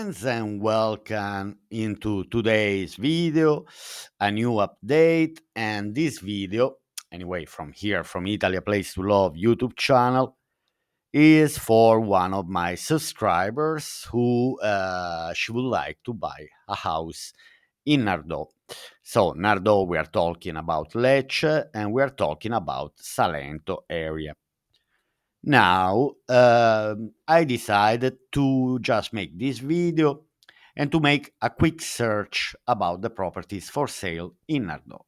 friends, and welcome into today's video, a new update. And this video, anyway, from here, from Italy, a place to love YouTube channel, is for one of my subscribers who she would like to buy a house in Nardo. So, Nardo, we are talking about Lecce, and we are talking about Salento area. Now, I decided to just make this video and to make a quick search about the properties for sale in Nardo.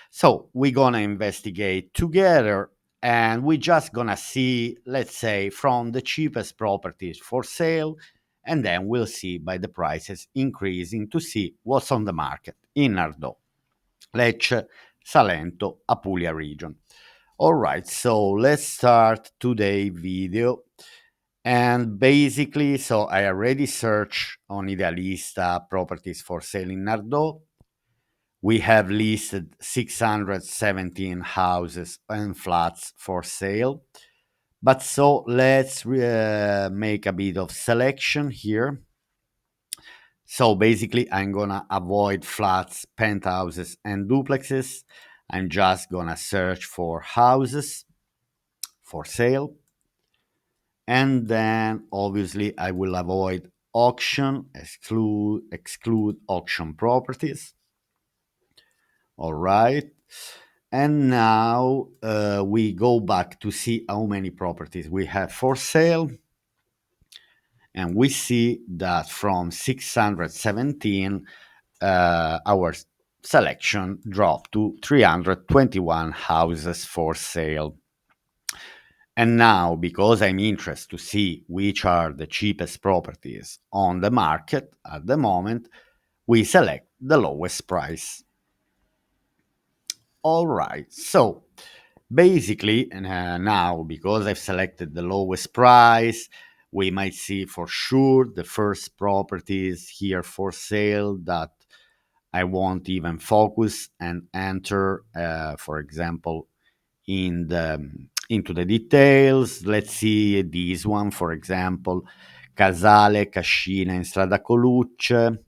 So we're gonna investigate together and we're just gonna see, let's say, from the cheapest properties for sale, and then we'll see by the prices increasing to see what's on the market in Nardo, Lecce, Salento, Apulia region. All right, so let's start today's video. And basically, so I already searched on Idealista properties for sale in Nardo. We have listed 617 houses and flats for sale. But so let's make a bit of selection here. So basically, I'm gonna avoid flats, penthouses, and duplexes. I'm just gonna search for houses for sale. And then obviously I will avoid auction, exclude auction properties. All right. And now we go back to see how many properties we have for sale. And we see that from 617, our selection dropped to 321 houses for sale. And now, because I'm interested to see which are the cheapest properties on the market at the moment, we select the lowest price. All right, so basically, now because I've selected the lowest price, we might see for sure the first properties here for sale that I won't even focus and enter, for example, into the details. Let's see this one, for example, Casale Cascina in Strada Colucce.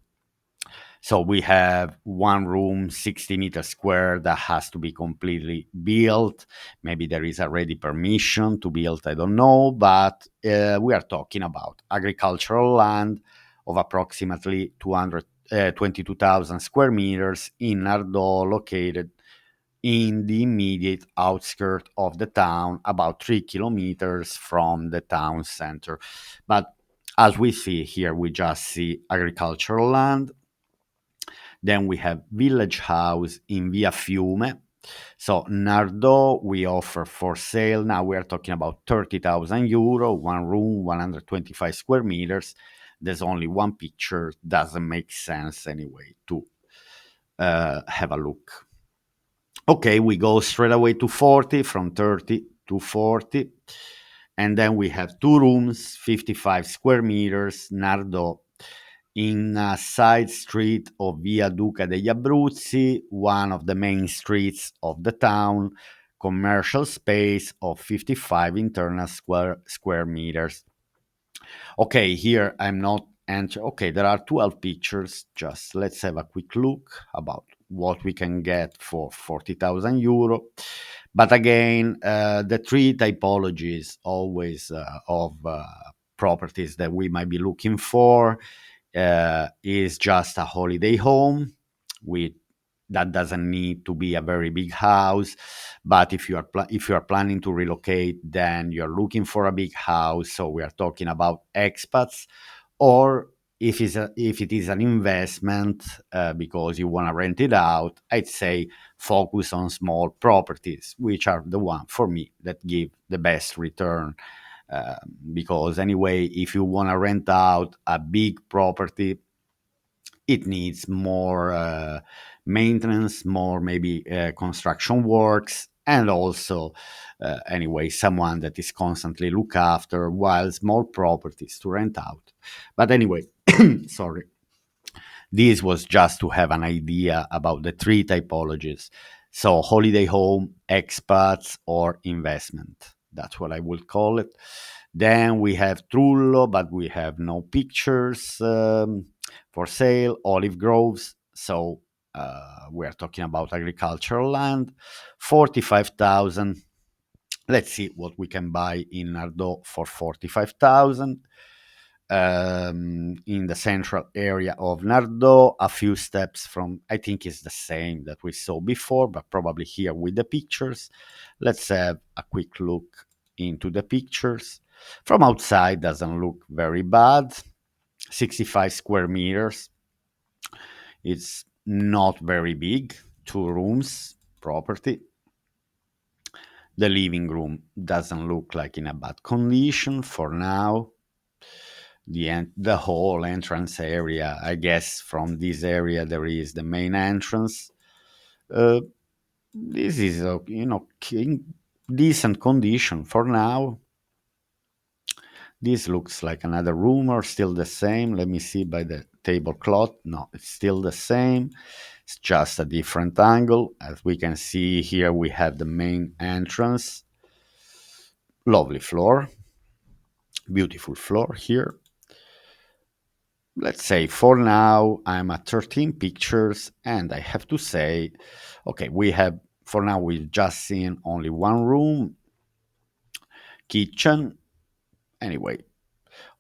So we have one room, 60 meters square, that has to be completely built. Maybe there is already permission to build, I don't know, but we are talking about agricultural land of approximately 22,000 square meters in Nardo, located in the immediate outskirts of the town, about 3 kilometers from the town center. But as we see here, we just see agricultural land. Then we have village house in Via Fiume. So Nardo, we offer for sale. Now we are talking about 30,000 euro, one room, 125 square meters. There's only one picture. Doesn't make sense anyway to have a look. Okay, we go straight away to 40, from 30 to 40. And then we have two rooms, 55 square meters, Nardo, in a side street of Via Duca degli Abruzzi, one of the main streets of the town, commercial space of 55 internal square meters. Okay, here I'm not entering. Okay, there are 12 pictures. Just let's have a quick look about what we can get for 40,000 euro. But again, the three typologies always of properties that we might be looking for is just a holiday home with that doesn't need to be a very big house, but if you are planning to relocate, then you're looking for a big house. So we are talking about expats, or if it is an investment because you want to rent it out, I'd say focus on small properties, which are the one for me that give the best return. Because anyway, if you want to rent out a big property, it needs more maintenance, more maybe construction works, and also anyway someone that is constantly look after, while small properties to rent out. But anyway, sorry, this was just to have an idea about the three typologies: so holiday home, expats, or investment. That's what I will call it. Then we have Trullo, but we have no pictures for sale. Olive groves. So we are talking about agricultural land. 45,000. Let's see what we can buy in Nardo for 45,000. In the central area of Nardo, a few steps from, I think it's the same that we saw before, but probably here with the pictures. Let's have a quick look into the pictures. From outside, doesn't look very bad. 65 square meters. It's not very big. 2 rooms property. The living room doesn't look like in a bad condition for now. The whole entrance area, I guess from this area there is the main entrance. Uh, this is decent condition for now. This looks like another room or still the same. Let me see by the tablecloth. No, it's still the same. It's just a different angle. As we can see here, we have the main entrance. Lovely floor. Beautiful floor here. Let's say for now I'm at 13 pictures, and I have to say, okay, for now we've just seen only one room, kitchen. Anyway,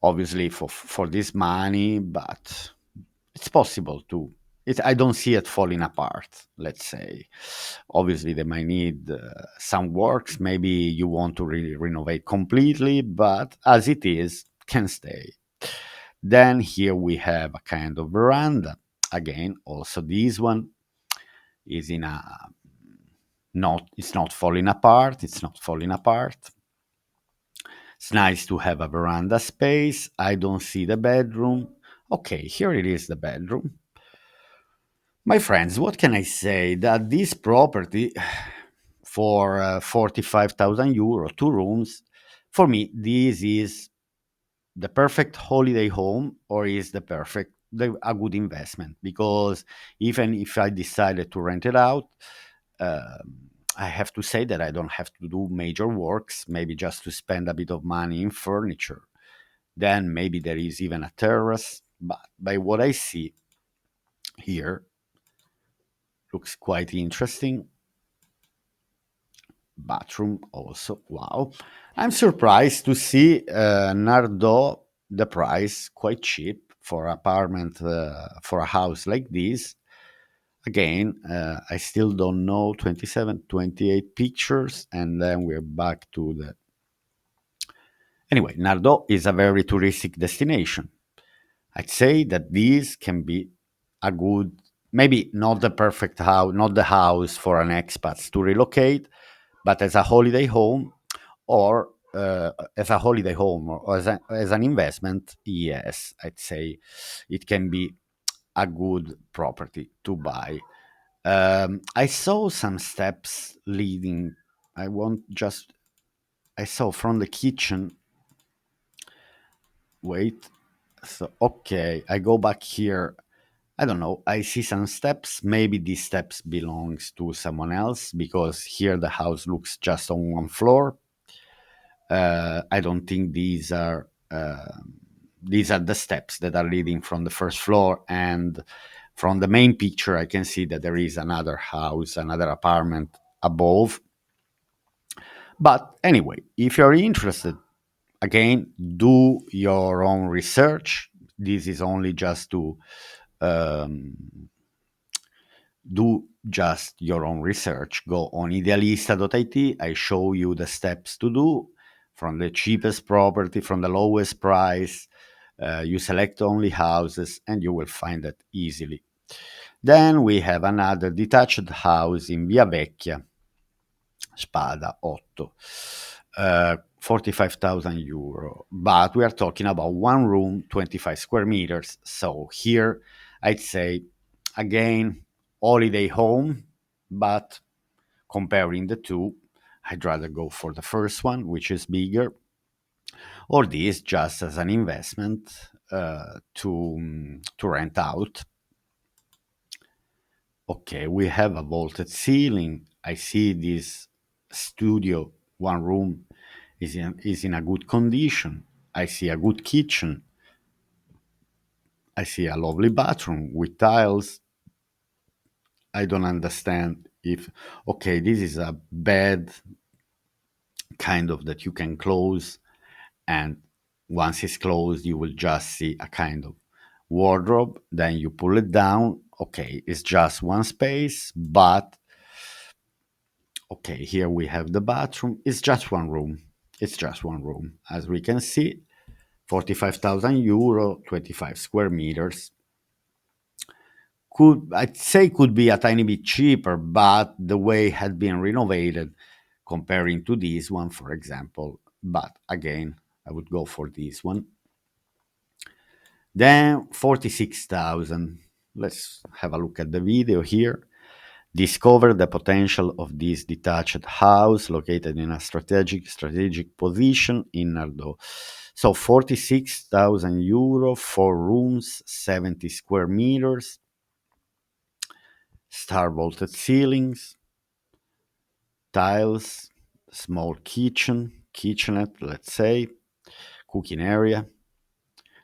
obviously for this money, but it's possible to. I don't see it falling apart. Let's say, obviously they might need some works. Maybe you want to really renovate completely, but as it is, can stay. Then here we have a kind of veranda. Again, also this one is in a not it's not falling apart. It's not falling apart. It's nice to have a veranda space. I don't see the bedroom. Okay, here it is, the bedroom. My friends, what can I say? That this property for 45,000 euro, 2 rooms, for me, this is the perfect holiday home, or is a good investment, because even if I decided to rent it out, I have to say that I don't have to do major works, maybe just to spend a bit of money in furniture. Then maybe there is even a terrace, but by what I see here, looks quite interesting. Bathroom also, wow. I'm surprised to see Nardo, the price quite cheap for apartment, for a house like this. Again, I still don't know, 27, 28 pictures, and then we're back to the. Anyway, Nardo is a very touristic destination. I'd say that this can be a good, maybe not the perfect house, not the house for an expat to relocate, but as a holiday home, or as a holiday home, or as an investment, yes, I'd say it can be a good property to buy. I saw some steps leading. I want just. I saw from the kitchen. Wait. So okay, I go back here. I don't know. I see some steps. Maybe these steps belongs to someone else, because here the house looks just on one floor. I don't think these are the steps that are leading from the first floor, and from the main picture I can see that there is another house, another apartment above. But anyway, if you're interested, again, do your own research. This is only just to um, do just your own research. Go on idealista.it. I show you the steps to do, from the cheapest property, from the lowest price. You select only houses, and you will find it easily. Then we have another detached house in Via Vecchia, Spada 8, 45,000 euro. But we are talking about one room, 25 square meters. So here I'd say, again, holiday home, but comparing the two, I'd rather go for the first one, which is bigger, or this just as an investment to rent out. Okay, we have a vaulted ceiling. I see this studio, one room, is in a good condition. I see a good kitchen. I see a lovely bathroom with tiles. I don't understand if, okay, this is a bed kind of that you can close, and once it's closed, you will just see a kind of wardrobe. Then you pull it down. Okay, it's just one space, but okay, here we have the bathroom. It's just one room. It's just one room. As we can see, 45,000 euro, 25 square meters. I'd say could be a tiny bit cheaper, but the way it had been renovated comparing to this one, for example. But again, I would go for this one. Then 46,000. Let's have a look at the video here. Discover the potential of this detached house located in a strategic position in Nardo. So 46,000 euro, 4 rooms, 70 square meters, star vaulted ceilings, tiles, small kitchenette, let's say, cooking area.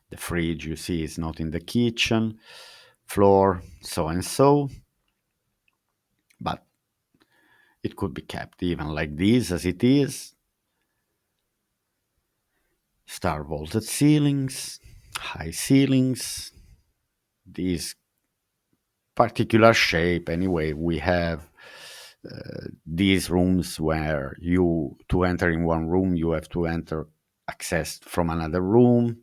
The fridge you see is not in the kitchen, floor, so and so, but it could be kept even like this as it is. Star vaulted ceilings, high ceilings, this particular shape. Anyway, we have these rooms where you, to enter in one room, you have to enter access from another room.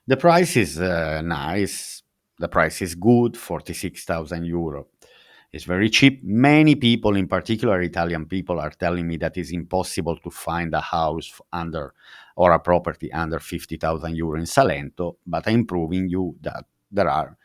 The price is nice. The price is good, 46,000 euro. It's very cheap. Many people, in particular Italian people, are telling me that it's impossible to find a house under or a property under 50,000 euro in Salento, but I'm proving you that there are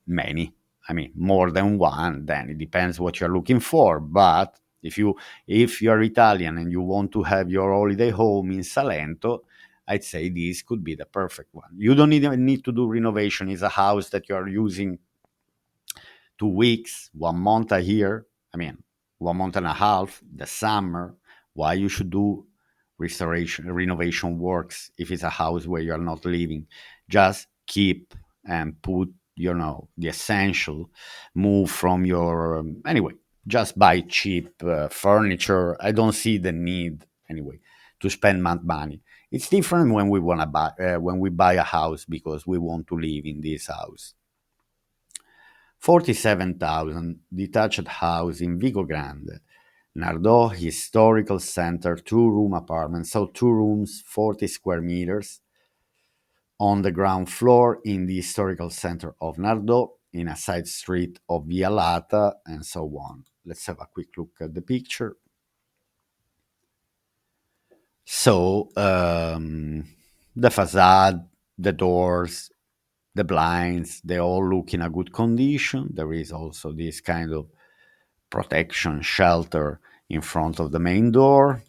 many. I mean, more than one. Then it depends what you're looking for. But if you're Italian and you want to have your holiday home in Salento, I'd say this could be the perfect one. You don't even need to do renovation. It's a house that you are using 2 weeks, 1 month a year. I mean, 1 month and a half, the summer. Why you should do renovation works if it's a house where you're not living? Just keep and put, the essential, move from your, anyway, just buy cheap furniture. I don't see the need, anyway, to spend money. It's different when we want to buy, when we buy a house because we want to live in this house. 47,000, detached house in Vico Grande, Nardo Historical Center, 2-room apartment, so 2 rooms, 40 square meters, on the ground floor in the historical center of Nardo, in a side street of Via Lata, and so on. Let's have a quick look at the picture. So, the facade, the doors, the blinds, they all look in a good condition. There is also this kind of protection shelter in front of the main door.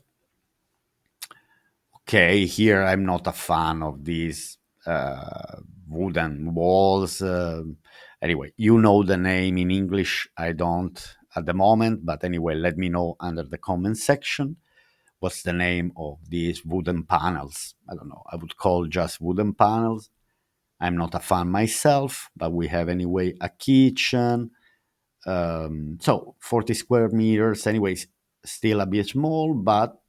Okay, here I'm not a fan of these wooden walls. Anyway, you know the name in English. I don't at the moment, but anyway, let me know under the comment section. What's the name of these wooden panels? I don't know. I would call just wooden panels. I'm not a fan myself, but we have anyway a kitchen. So 40 square meters, anyways, still a bit small, but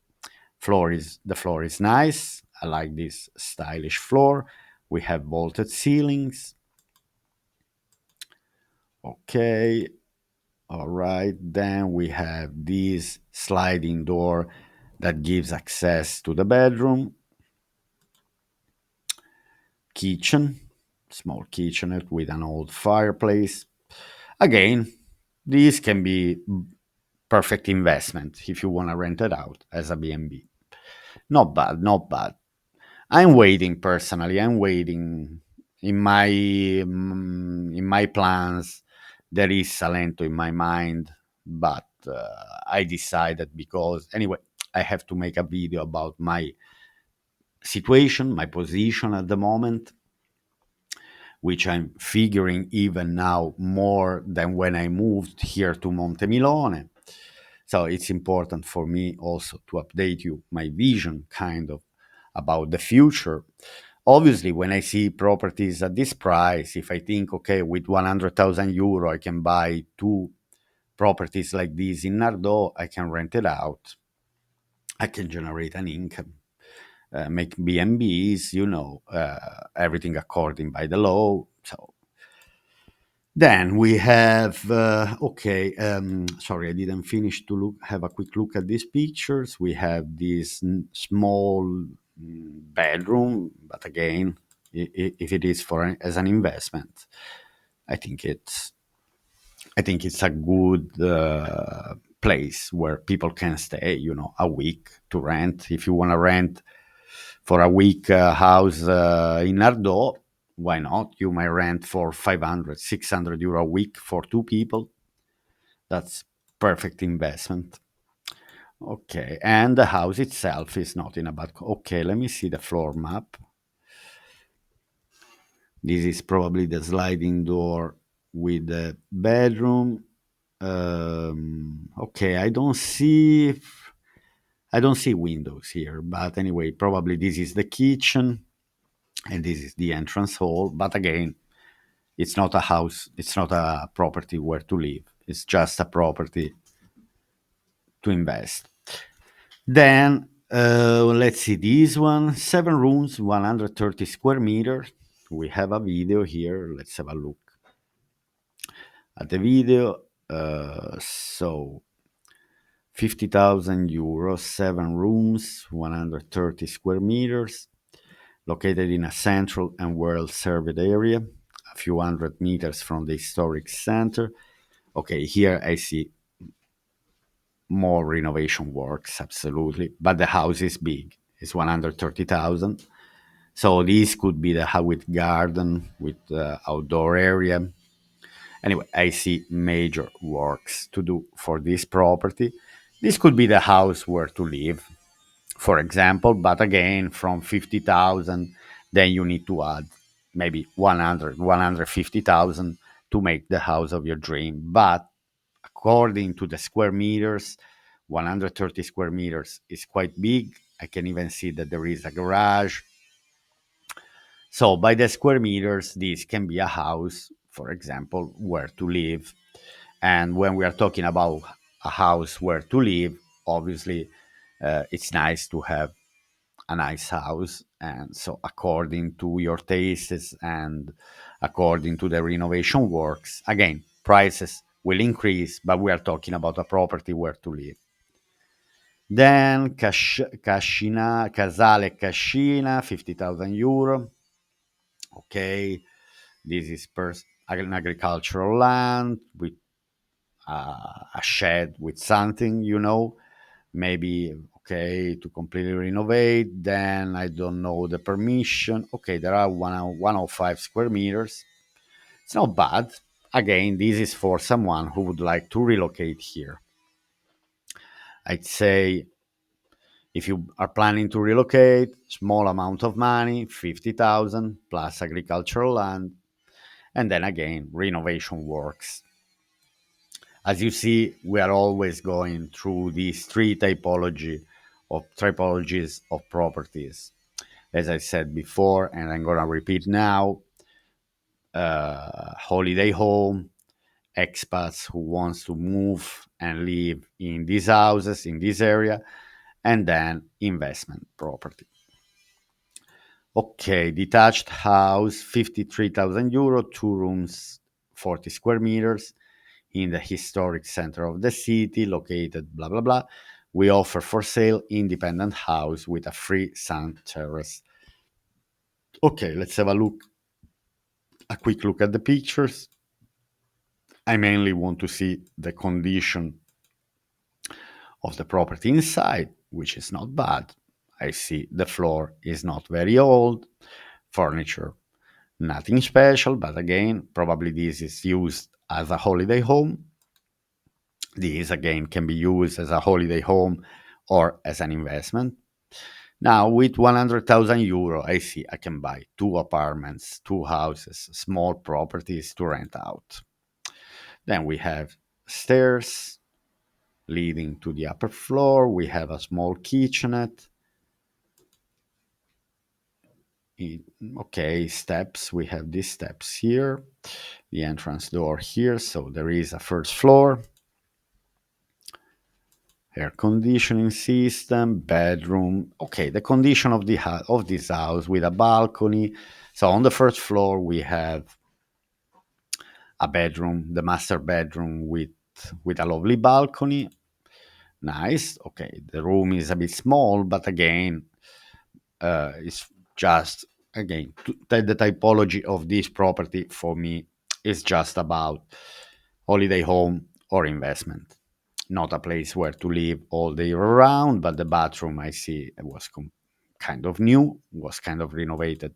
the floor is nice. I like this stylish floor. We have vaulted ceilings. Okay, all right. Then we have this sliding door that gives access to the bedroom. Kitchen, small kitchenette with an old fireplace. Again, this can be perfect investment if you want to rent it out as a B&B. Not bad, not bad. I'm waiting personally. I'm waiting in my plans. There is Salento in my mind, but I decided because anyway, I have to make a video about my situation, my position at the moment, which I'm figuring even now more than when I moved here to Montemilone. So it's important for me also to update you my vision kind of about the future. Obviously, when I see properties at this price, if I think, okay, with 100,000 euro, I can buy two properties like this in Nardo, I can rent it out. I can generate an income, make B&Bs, everything according by the law. So then we have, okay, sorry, I didn't finish to have a quick look at these pictures. We have this small bedroom, but again, if it is as an investment, I think it's I think it's a good place where people can stay, a week to rent. If you want to rent for a week house in Nardo, why not? You might rent for 500, 600 euro a week for two people. That's perfect investment. Okay, and the house itself is not in a bad. Okay, let me see the floor map. This is probably the sliding door with the bedroom. Okay, I don't see windows here, but anyway, probably this is the kitchen and this is the entrance hall. But again, it's not a house, it's not a property where to live. It's just a property to invest. Then let's see this one, 7 rooms, 130 square meters. We have a video here. Let's have a look at the video. So 50,000 euros, 7 rooms, 130 square meters, located in a central and well served area, a few hundred meters from the historic center. Okay, here I see more renovation works, absolutely, but the house is big. It's 130,000. So this could be the house with garden, with outdoor area. Anyway, I see major works to do for this property. This could be the house where to live, for example, but again, from 50,000, then you need to add maybe 100, 150,000 to make the house of your dream. But according to the square meters, 130 square meters is quite big. I can even see that there is a garage. So by the square meters, this can be a house, for example, where to live. And when we are talking about a house where to live, obviously, it's nice to have a nice house. And so, according to your tastes and according to the renovation works, again, prices will increase, but we are talking about a property where to live. Then Casale Cascina, 50,000 euro. Okay, this is an agricultural land with a shed with something, maybe, okay, to completely renovate. Then I don't know the permission. Okay, there are 105 square meters. It's not bad. Again, this is for someone who would like to relocate here. I'd say if you are planning to relocate, small amount of money, 50,000 plus agricultural land, and then again, renovation works. As you see, we are always going through these three typologies of properties. As I said before, and I'm gonna repeat now, holiday home, expats who wants to move and live in these houses in this area, and then investment property. Okay, detached house, 53,000 euro, 2 rooms, 40 square meters in the historic center of the city, located blah blah blah. We offer for sale independent house with a free sun terrace. Okay, let's have a quick look at the pictures. I mainly want to see the condition of the property inside, which is not bad. I see the floor is not very old, furniture nothing special, but again, probably this is used as a holiday home. This again can be used as a holiday home or as an investment. Now, with 100,000 euro, I see I can buy two apartments, two houses, small properties to rent out. Then we have stairs, leading to the upper floor. We have a small kitchenette. Okay, steps. We have these steps here, the entrance door here. So there is a first floor, air conditioning system, bedroom. Okay, the condition of of this house with a balcony. So on the first floor we have a bedroom, the master bedroom with a lovely balcony. Nice. Okay, the room is a bit small, but again, it's just again the typology of this property for me is just about holiday home or investment, not a place where to live all the year around. But the bathroom I see was kind of new, was kind of renovated,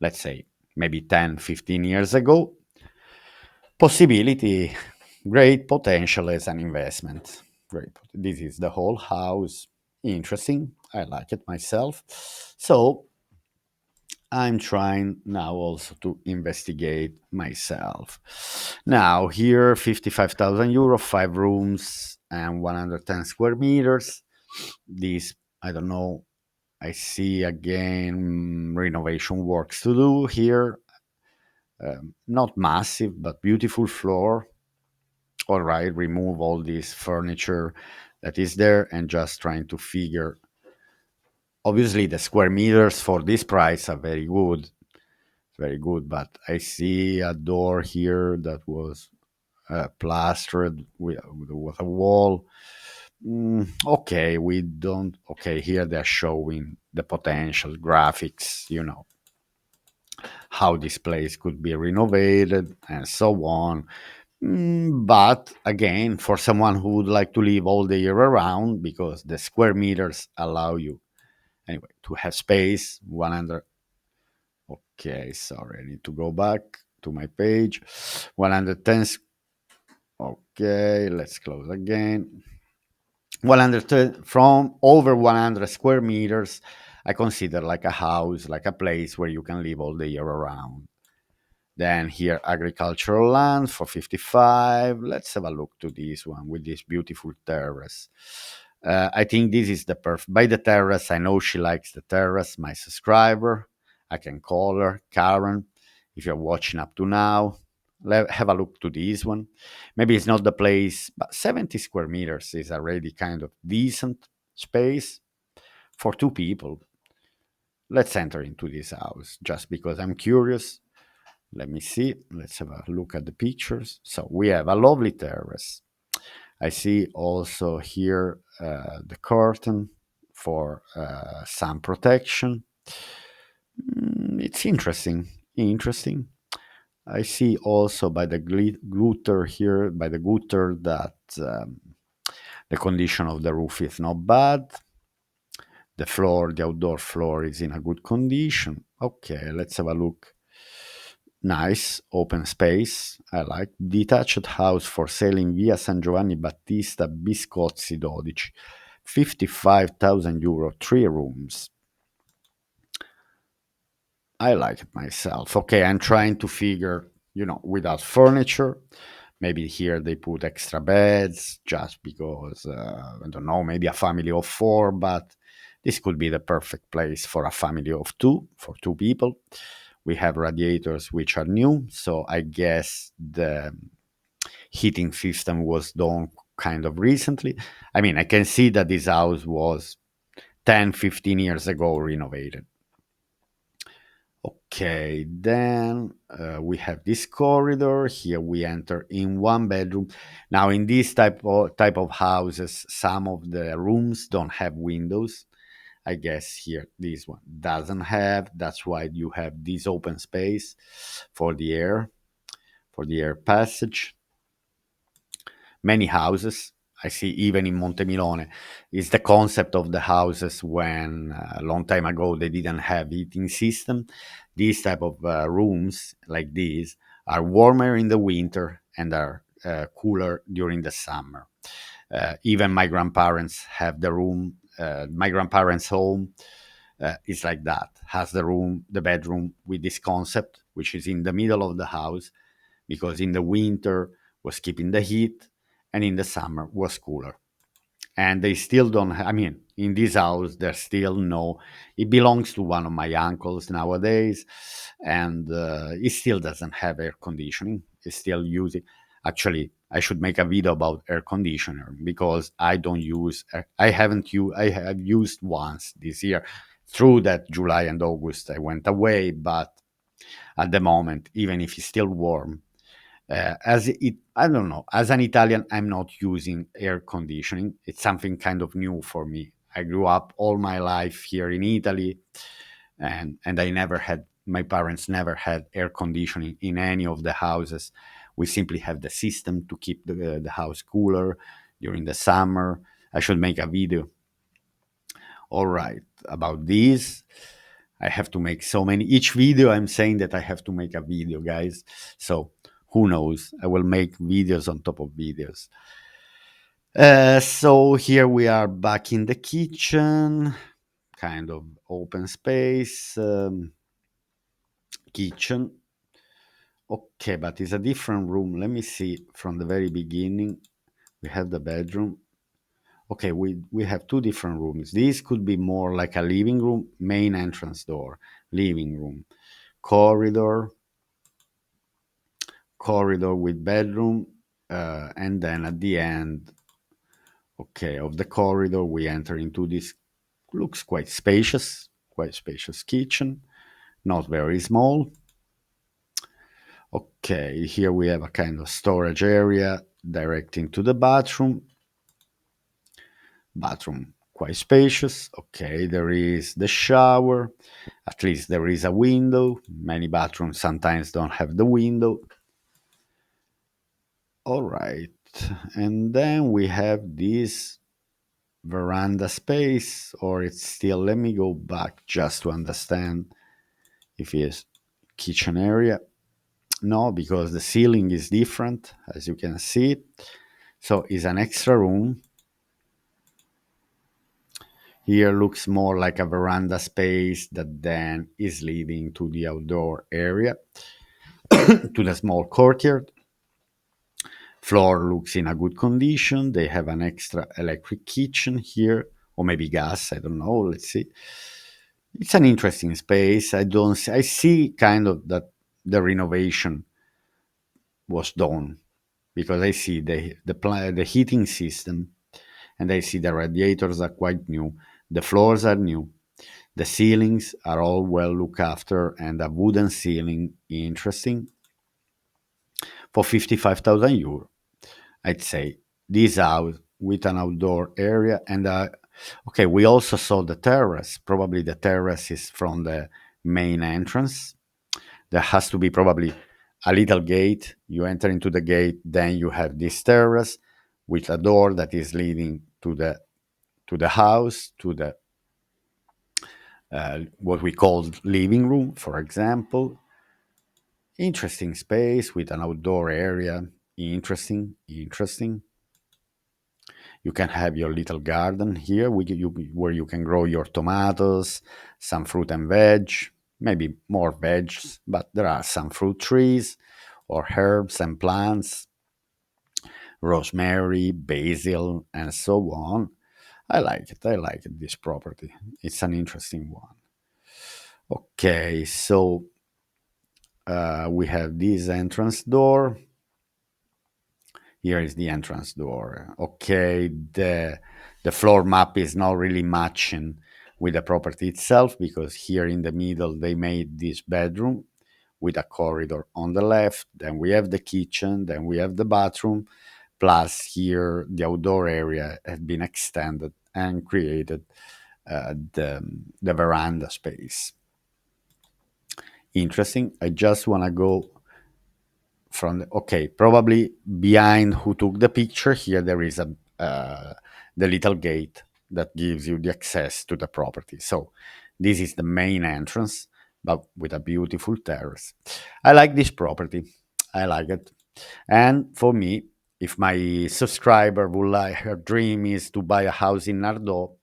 let's say maybe 10, 15 years ago. Possibility, great potential as an investment. Great. This is the whole house. Interesting. I like it myself. So I'm trying now also to investigate myself. Now, here, 55,000 euro, 5 rooms, and 110 square meters. This, I don't know, I see again renovation works to do here. Not massive, but beautiful floor. All right, remove all this furniture that is there and just trying to figure. Obviously, the square meters for this price are very good. But I see a door here that was plastered with a wall. Okay, we don't. Okay, here they're showing the potential graphics. How this place could be renovated and so on. But again, for someone who would like to live all the year around, because the square meters allow you anyway to have space 100. Okay, sorry, I need to go back to my page. 110. Okay, let's close again. 100 from over 100 square meters. I consider like a house, like a place where you can live all the year around. Then here, agricultural land for 55. Let's have a look to this one with this beautiful terrace. I think this is the perfect. By the terrace, I know she likes the terrace, my subscriber. I can call her, Karen, if you're watching up to now. Have a look to this one. Maybe it's not the place, but 70 square meters is already kind of decent space for 2 people. Let's enter into this house just because I'm curious. Let me see. Let's have a look at the pictures. So we have a lovely terrace. I see also here the curtain for sun protection. It's interesting. Interesting. I see also by the gutter here, by the gutter, that the condition of the roof is not bad. The floor, the outdoor floor, is in a good condition. Okay, let's have a look. Nice open space. I like detached house for sale in via San Giovanni Battista Biscozzi 12. 55,000 euro, 3 rooms. I like it myself. Okay, I'm trying to figure, without furniture. Maybe here they put extra beds just because, I don't know, maybe a family of 4, but this could be the perfect place for a family of 2, for 2 people. We have radiators which are new, so I guess the heating system was done kind of recently. I mean, I can see that this house was 10, 15 years ago renovated. Okay, then we have this corridor. Here we enter in 1 bedroom. Now, in this type of houses, some of the rooms don't have windows. I guess here this one doesn't have. That's why you have this open space for the air passage. Many houses I see even in Montemilone is the concept of the houses when a long time ago they didn't have heating system. These type of rooms like these are warmer in the winter and are cooler during the summer. Even my grandparents have the room. My grandparents' home is like that. Has the bedroom with this concept, which is in the middle of the house, because in the winter was keeping the heat, and in the summer was cooler. and they still don't I mean, in this house there's still no, it belongs to one of my uncles nowadays, and he still doesn't have air conditioning. He's still using, actually I should make a video about air conditioner, because I don't use I haven't used, I have used once this year. Through that July and August I went away, but at the moment, even if it's still warm, as it, I don't know, as an Italian, I'm not using air conditioning. It's something kind of new for me. I grew up all my life here in Italy, and I never had, my parents never had air conditioning in any of the houses. We simply have the system to keep the house cooler during the summer. I should make a video, all right, about this. I have to make so many. Each video, I'm saying that I have to make a video, guys. So who knows? I will make videos on top of videos. So here we are back in the kitchen, kind of open space kitchen. Okay, but it's a different room. Let me see from the very beginning. We have the bedroom. Okay, we have two different rooms. This could be more like a living room, main entrance door, living room, corridor, corridor with bedroom, and then at the end, okay, of the corridor, we enter into this, looks quite spacious kitchen, not very small. Okay, here we have a kind of storage area directing to the bathroom. Bathroom quite spacious. Okay, there is the shower. At least there is a window. Many bathrooms sometimes don't have the window. All right, and then we have this veranda space, or it's still, let me go back just to understand if it's kitchen area. No, because the ceiling is different, as you can see. So it's an extra room. Here looks more like a veranda space that then is leading to the outdoor area, to the small courtyard. Floor looks in a good condition. They have an extra electric kitchen here, or maybe gas, I don't know. Let's see. It's an interesting space. I don't see, I see kind of that the renovation was done, because I see the heating system, and I see the radiators are quite new. The floors are new. The ceilings are all well looked after, and a wooden ceiling, interesting. For 55,000 euro, I'd say this house with an outdoor area, and okay, we also saw the terrace. Probably the terrace is from the main entrance. There has to be probably a little gate. You enter into the gate, then you have this terrace with a door that is leading to the house, to the what we call living room, for example. Interesting space with an outdoor area. Interesting, interesting. You can have your little garden here where you can grow your tomatoes, some fruit and veg, maybe more veg, but there are some fruit trees or herbs and plants, rosemary, basil, and so on. I like it. I like it, this property. It's an interesting one. Okay, so we have this entrance door. Here is the entrance door. Okay, the floor map is not really matching with the property itself, because here in the middle they made this bedroom with a corridor on the left. Then we have the kitchen. Then we have the bathroom. Plus here the outdoor area has been extended and created the veranda space. Interesting. I just want to go from the, okay, probably behind who took the picture. Here there is a the little gate that gives you the access to the property. So this is the main entrance, but with a beautiful terrace. I like this property. I like it. And for me, if my subscriber would like, her dream is to buy a house in Nardo,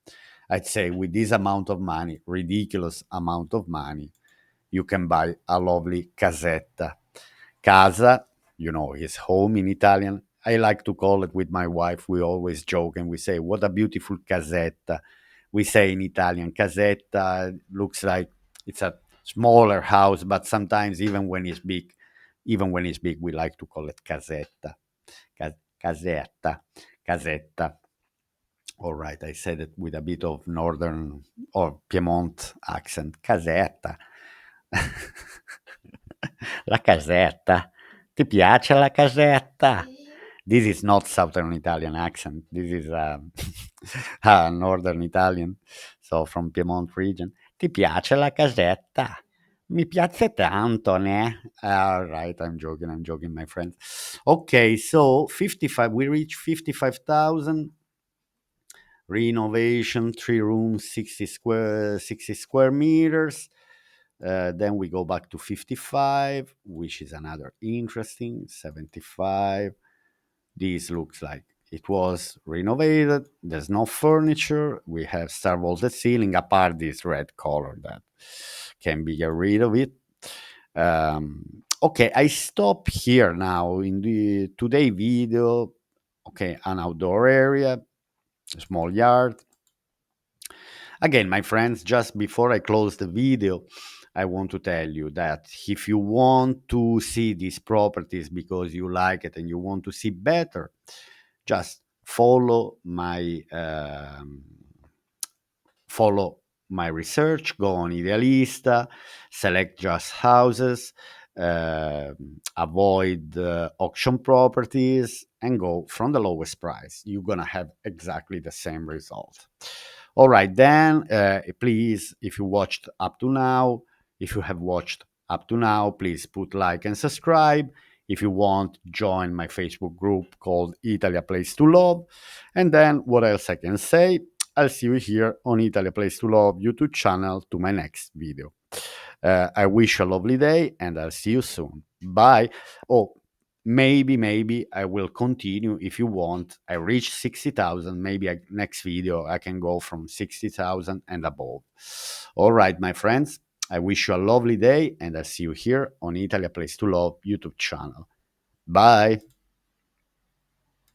I'd say with this amount of money, ridiculous amount of money, you can buy a lovely casetta. Casa, you know, is home in Italian. I like to call it with my wife. We always joke and we say, "What a beautiful casetta." We say in Italian, casetta looks like it's a smaller house, but sometimes even when it's big, we like to call it casetta, casetta, casetta. All right, I said it with a bit of northern or Piedmont accent. Casetta. La casetta. Ti piace la casetta? This is not Southern Italian accent. This is a Northern Italian, so from Piedmont region. Ti piace la casetta? Mi piace tanto, ne? All right, I'm joking, my friends. Okay, so 55, we reach 55,000. Renovation, 3 rooms, 60 square meters. Then we go back to 55, which is another interesting 75. This looks like it was renovated. There's no furniture. We have star vaulted ceiling, apart this red color that can be get rid of it. Okay, I stop here now in the today video. Okay, an outdoor area, a small yard. Again, my friends, just before I close the video, I want to tell you that if you want to see these properties because you like it and you want to see better, just follow my research, go on Idealista, select just houses, avoid auction properties, and go from the lowest price. You're going to have exactly the same result. All right, then, please, if you watched up to now, if you have watched up to now, please put like and subscribe. If you want, join my Facebook group called Italy a Place to Love. And then, what else I can say? I'll see you here on Italy a Place to Love YouTube channel to my next video. I wish you a lovely day and I'll see you soon. Bye. Oh, maybe I will continue if you want. I reach 60,000. Maybe next video I can go from 60,000 and above. All right, my friends. I wish you a lovely day and I'll see you here on Italy a Place to Love YouTube channel. Bye.